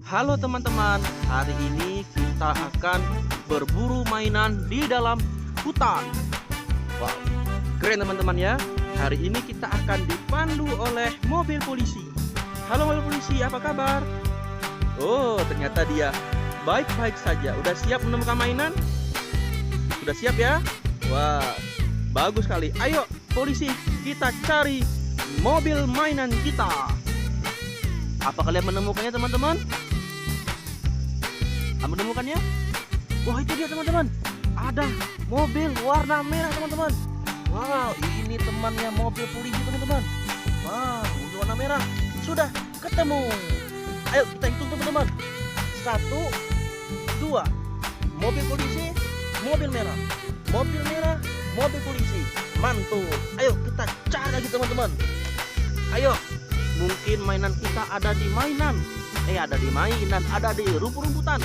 Halo teman-teman, hari ini kita akan berburu mainan di dalam hutan. Wow, keren teman-teman ya. Hari ini kita akan dipandu oleh mobil polisi. Halo mobil polisi, apa kabar? Oh, ternyata dia baik-baik saja. Udah siap menemukan mainan? Sudah siap ya? Wah, bagus sekali. Ayo polisi, kita cari mobil mainan kita. Apa kalian menemukannya teman-teman? Menemukannya? Wah, itu dia teman-teman. Ada mobil warna merah teman-teman. Wow, ini temannya mobil polisi teman-teman. Wow, mobil warna merah sudah ketemu. Ayo kita hitung teman-teman. 1, 2. Mobil polisi, mobil merah. Mobil merah, mobil polisi. Mantul. Ayo kita cari lagi teman-teman. Ayo, mungkin mainan kita ada di mainan. Ada di mainan, ada di rumput-rumputan.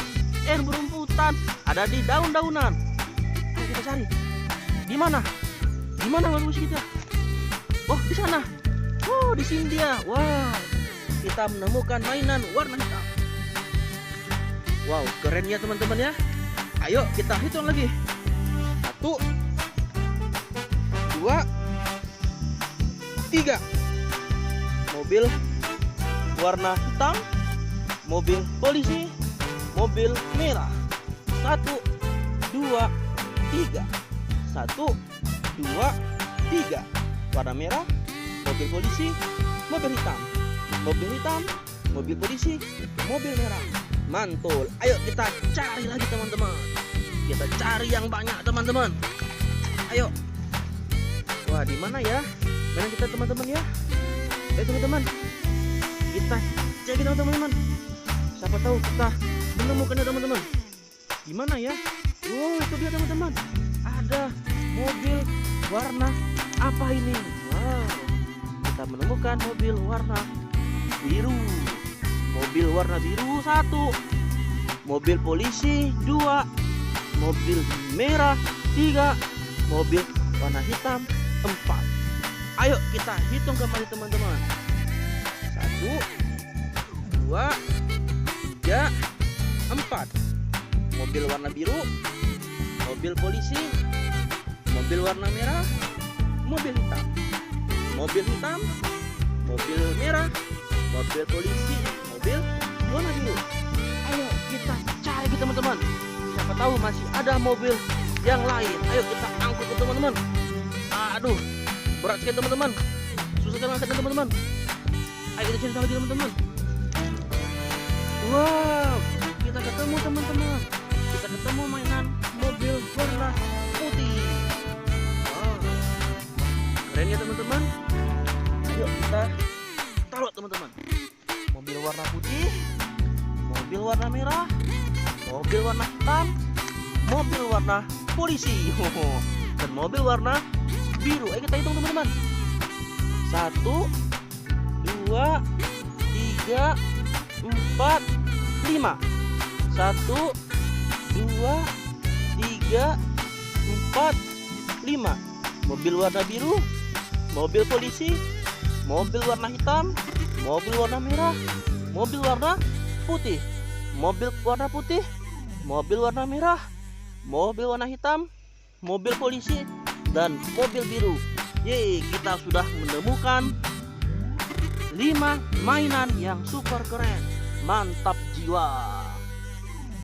Rumputan, ada di daun-daunan. Ayo kita cari. Di mana? Di mana mobil kita? Oh, di sana. Oh, di sini dia. Wow, kita menemukan mainan warna hitam. Wow, keren ya teman-teman ya. Ayo kita hitung lagi. 1, 2, 3. Mobil warna hitam, mobil polisi, mobil merah. 1, 2, 3. 1, 2, 3. Warna merah, mobil polisi, mobil hitam. Mobil hitam, mobil polisi, mobil merah. Mantul. Ayo kita cari lagi teman-teman. Kita cari yang banyak teman-teman. Ayo. Wah, di mana ya mainan kita teman-teman ya? Ayo teman-teman, kita cek teman-teman. Siapa tahu kita menemukannya teman-teman. Di mana ya? Wow, itu dia teman-teman. Ada mobil warna apa ini? Wow, kita menemukan mobil warna biru. Mobil warna biru 1. Mobil polisi 2. Mobil merah 3. Mobil warna hitam 4. Ayo kita hitung kembali teman-teman. 1, 2, 3, 4. Mobil warna biru, mobil polisi, mobil warna merah, mobil hitam. Mobil hitam, mobil merah, mobil polisi, mobil warna biru. Ayo kita cari teman-teman. Siapa tahu masih ada mobil yang lain. Ayo kita angkut teman-teman. Aduh, berat sekali teman-teman. Susah sekali angkatnya teman-teman. Ayo kita cari lagi teman-teman. Wow, kita ketemu teman-teman. Kita ketemu mainan mobil warna putih. Wow, keren ya teman-teman. Ayo kita taruh teman-teman. Mobil warna putih, mobil warna merah, mobil warna hitam, mobil warna polisi, dan mobil warna biru. Ayo kita hitung teman-teman. 1, 2, 3, 4, 5. 1, 2, 3, 4, 5. Mobil warna biru, mobil polisi, mobil warna hitam, mobil warna merah, mobil warna putih. Mobil warna putih, mobil warna merah, mobil warna hitam, mobil polisi, dan mobil biru. Yeay, kita sudah menemukan 5 mainan yang super keren. Mantap jiwa.